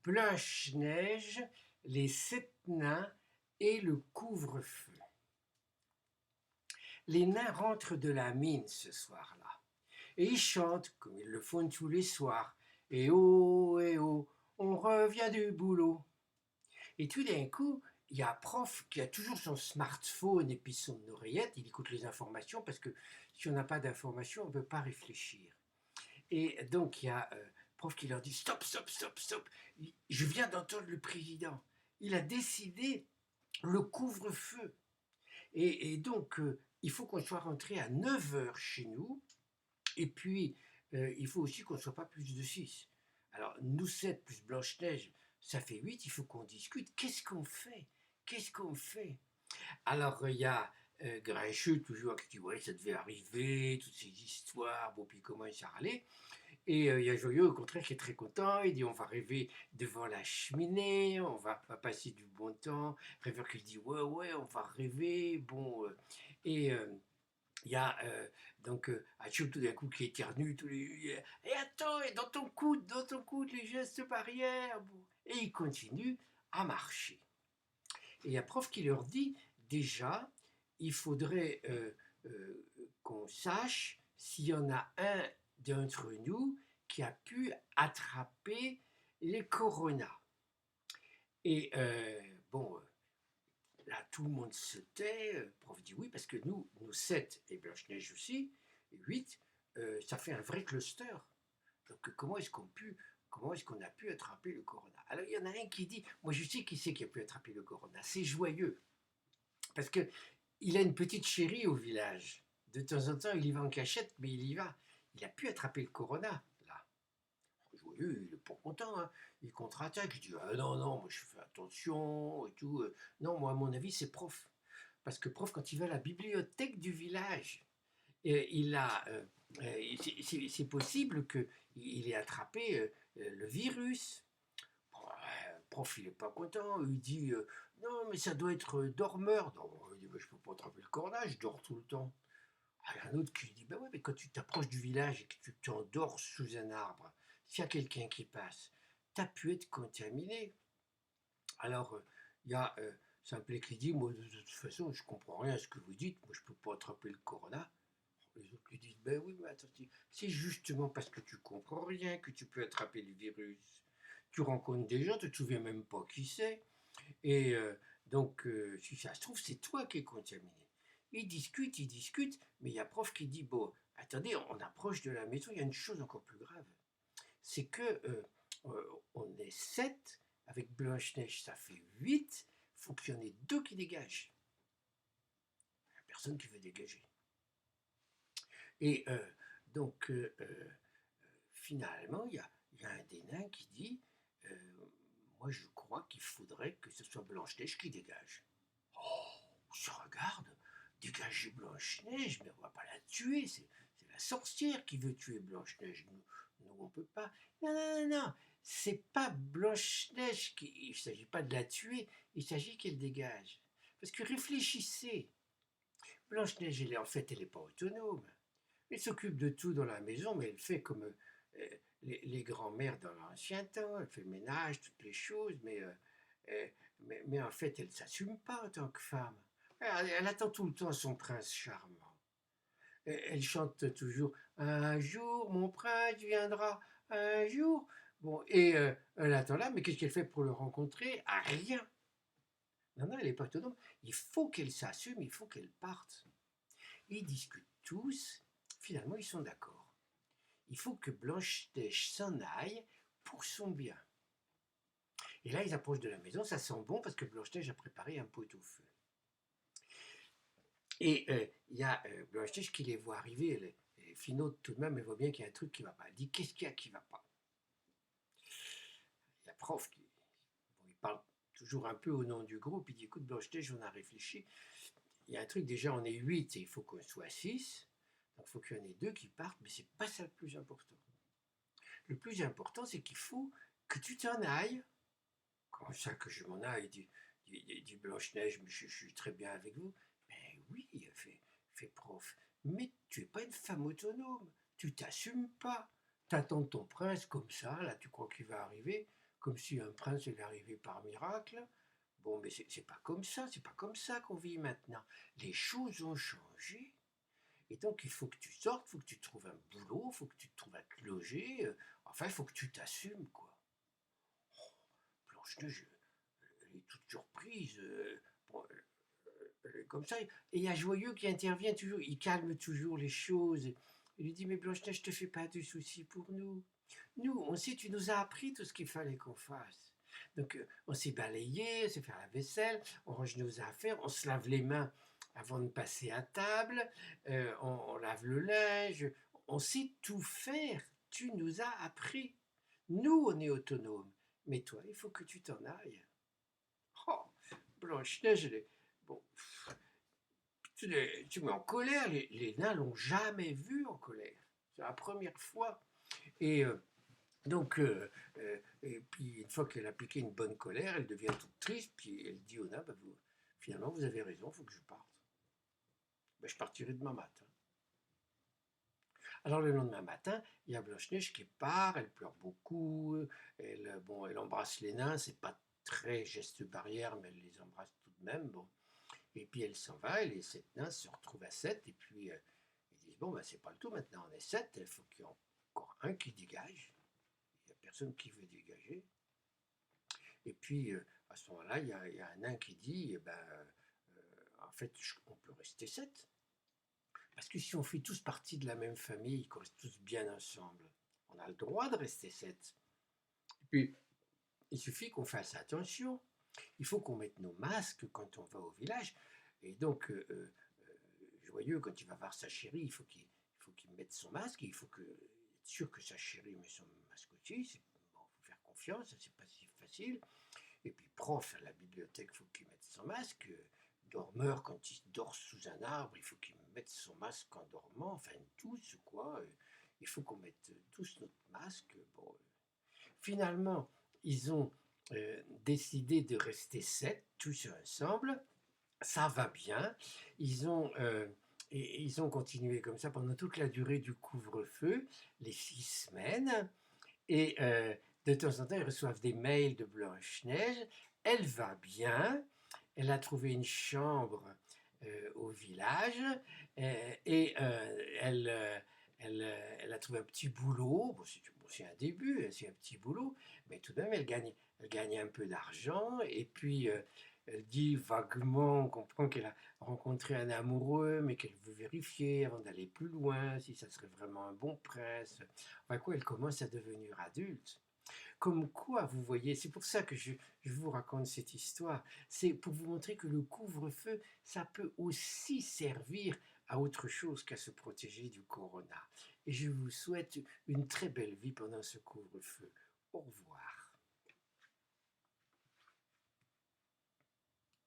Blanche-Neige, les 7 nains et le couvre-feu. Les nains rentrent de la mine ce soir-là. Et ils chantent comme ils le font tous les soirs. Et oh, on revient du boulot. Et tout d'un coup, il y a un prof qui a toujours son smartphone et puis son oreillette. Il écoute les informations parce que si on n'a pas d'informations, on ne peut pas réfléchir. Et donc, il y a un prof qui leur dit stop, stop, stop, stop. Je viens d'entendre le président. Il a décidé le couvre-feu. Et donc, il faut qu'on soit rentré à 9 h chez nous. Et puis, il faut aussi qu'on ne soit pas plus de 6. Alors, nous 7 plus Blanche-Neige, ça fait 8. Il faut qu'on discute. Qu'est-ce qu'on fait? Qu'est-ce qu'on fait? Alors, il y a Grincheux, toujours, qui dit ouais, ça devait arriver, toutes ces histoires. Bon, puis comment ça allait? Et il y a Joyeux, au contraire, qui est très content. Il dit on va rêver devant la cheminée, on va passer du bon temps. Rêveur qui dit ouais, on va rêver. Bon, et il y a donc Hachoum tout d'un coup qui éternue. Et attends, et dans ton coude, les gestes barrières. Bon. Et il continue à marcher. Et il y a prof qui leur dit déjà, il faudrait qu'on sache s'il y en a un d'entre nous qui a pu attraper les coronas. Et bon, là, tout le monde se tait. Le prof dit oui, parce que nous 7, et Blanche-Neige aussi, et 8, ça fait un vrai cluster. Donc, comment est-ce qu'on a pu attraper le corona? Alors, il y en a un qui dit, moi je sais qui c'est qui a pu attraper le corona, c'est Joyeux. Parce qu'il a une petite chérie au village. De temps en temps, il y va en cachette, mais il y va. Il a pu attraper le corona, là. Joyeux, il est pas content, hein. Il contre-attaque, il dit ah non, moi je fais attention et tout. Non, moi, à mon avis, c'est prof. Parce que prof, quand il va à la bibliothèque du village, il a. C'est possible qu'il ait attrapé le virus. Le prof, il n'est pas content. Il dit non, mais ça doit être dormeur. Non, il dit je ne peux pas attraper le corona, je dors tout le temps. Il y a un autre qui dit ben ouais, mais quand tu t'approches du village et que tu t'endors sous un arbre, s'il y a quelqu'un qui passe, tu as pu être contaminé. Alors, il y a Simplet qui dit moi, de toute façon, je ne comprends rien à ce que vous dites. Moi, je ne peux pas attraper le corona. Les autres lui disent ben oui, mais attends, c'est justement parce que tu comprends rien que tu peux attraper le virus. Tu rencontres des gens, tu ne te souviens même pas qui c'est. Et donc, si ça se trouve, c'est toi qui es contaminé. Ils discutent, mais il y a prof qui dit bon, attendez, on approche de la maison, il y a une chose encore plus grave. C'est que on est 7, avec Blanche-Neige, ça fait 8, il faut qu'il y en ait 2 qui dégagent. Il n'y a personne qui veut dégager. Et donc, finalement, il y a un des nains qui dit moi, je crois qu'il faudrait que ce soit Blanche-Neige qui dégage. Oh, on se regarde, dégager Blanche-Neige, mais on va pas la tuer, c'est la sorcière qui veut tuer Blanche-Neige. Nous, on peut pas. Non, c'est pas Blanche-Neige il ne s'agit pas de la tuer, il s'agit qu'elle dégage. Parce que réfléchissez, Blanche-Neige, elle n'est pas autonome. Elle s'occupe de tout dans la maison, mais elle fait comme les grands-mères dans l'ancien temps. Elle fait le ménage, toutes les choses, mais en fait, elle ne s'assume pas en tant que femme. Elle attend tout le temps son prince charmant. Elle chante toujours un jour, mon prince viendra, un jour. Bon, et elle attend là, mais qu'est-ce qu'elle fait pour le rencontrer? Ah, rien. Non, elle n'est pas autonome. Il faut qu'elle s'assume, il faut qu'elle parte. Ils discutent tous. Finalement, ils sont d'accord. Il faut que Blanche-Neige s'en aille pour son bien. Et là, ils approchent de la maison, ça sent bon parce que Blanche-Neige a préparé un pot-au-feu. Et il y a Blanche-Neige qui les voit arriver, elle est finaude tout de même, elle voit bien qu'il y a un truc qui ne va pas. Elle dit qu'est-ce qu'il y a qui ne va pas? Il y a prof qui il parle toujours un peu au nom du groupe, il dit écoute Blanche-Neige, on a réfléchi, il y a un truc, déjà on est 8 et il faut qu'on soit 6, donc il faut qu'il y en ait 2 qui partent, mais c'est pas ça le plus important. Le plus important, c'est qu'il faut que tu t'en ailles. Comment ça que je m'en aille, dit Blanche-Neige, mais je suis très bien avec vous. Ben oui, fait prof, mais tu n'es pas une femme autonome, tu t'assumes pas. T'attends ton prince comme ça, là tu crois qu'il va arriver. comme si un prince allait arriver par miracle. Bon, mais c'est pas comme ça, c'est pas comme ça qu'on vit maintenant. Les choses ont changé. Et donc, il faut que tu sortes, il faut que tu trouves un boulot, il faut que tu trouves à te loger. Enfin, il faut que tu t'assumes, quoi. Blanche-Neige, elle est toute surprise. Bon, elle est comme ça. Et il y a Joyeux qui intervient toujours, il calme toujours les choses. Il lui dit, mais Blanche-Neige, je te fais pas de soucis pour nous. Nous, on sait, tu nous as appris tout ce qu'il fallait qu'on fasse. Donc, on s'est balayé, on s'est fait la vaisselle, on range nos affaires, on se lave les mains avant de passer à table, on lave le linge, on sait tout faire. Tu nous as appris. Nous, on est autonomes. Mais toi, il faut que tu t'en ailles. Oh, Blanche-Neige, bon, tu mets en colère. Les nains l'ont jamais vu en colère. C'est la première fois. Et donc, et puis une fois qu'elle a appliqué une bonne colère, elle devient toute triste, puis elle dit au nain, bah, finalement, vous avez raison, il faut que je parte. Ben, je partirai demain matin. Alors le lendemain matin, il y a Blanche-Neige qui part, elle pleure beaucoup, bon, elle embrasse les nains, c'est pas très geste barrière, mais elle les embrasse tout de même. Bon. Et puis elle s'en va, et les 7 nains se retrouvent à 7, et puis ils disent, bon, ben, c'est pas le tout, maintenant on est 7, il faut qu'il y ait encore un qui dégage. Il n'y a personne qui veut dégager. Et puis, à ce moment-là, il y a un nain qui dit, eh ben, en fait, on peut rester 7. Parce que si on fait tous partie de la même famille, qu'on reste tous bien ensemble, on a le droit de rester 7. Et puis, il suffit qu'on fasse attention. Il faut qu'on mette nos masques quand on va au village. Et donc, Joyeux, quand il va voir sa chérie, il faut qu'il mette son masque. Il faut être sûr que sa chérie met son masque aussi. Bon, faut faire confiance, c'est pas si facile. Et puis, prof, à la bibliothèque, il faut qu'il mette son masque. Dormeur, quand il dort sous un arbre, il faut qu'il mette son masque en dormant. Enfin, tous, quoi. Il faut qu'on mette tous notre masque. Bon, finalement, ils ont décidé de rester 7, tous ensemble. Ça va bien. Ils ont continué comme ça pendant toute la durée du couvre-feu, les 6 semaines. Et de temps en temps, ils reçoivent des mails de Blanche-Neige. Elle va bien. Elle a trouvé une chambre au village. Et elle a trouvé un petit boulot. Bon, c'est un début, c'est un petit boulot. Mais tout de même, elle gagne un peu d'argent. Et puis, elle dit vaguement, on comprend qu'elle a rencontré un amoureux, mais qu'elle veut vérifier avant d'aller plus loin, si ça serait vraiment un bon prince. Enfin quoi, elle commence à devenir adulte. Comme quoi, vous voyez, c'est pour ça que je vous raconte cette histoire. C'est pour vous montrer que le couvre-feu, ça peut aussi servir à autre chose qu'à se protéger du corona. Et je vous souhaite une très belle vie pendant ce couvre-feu. Au revoir.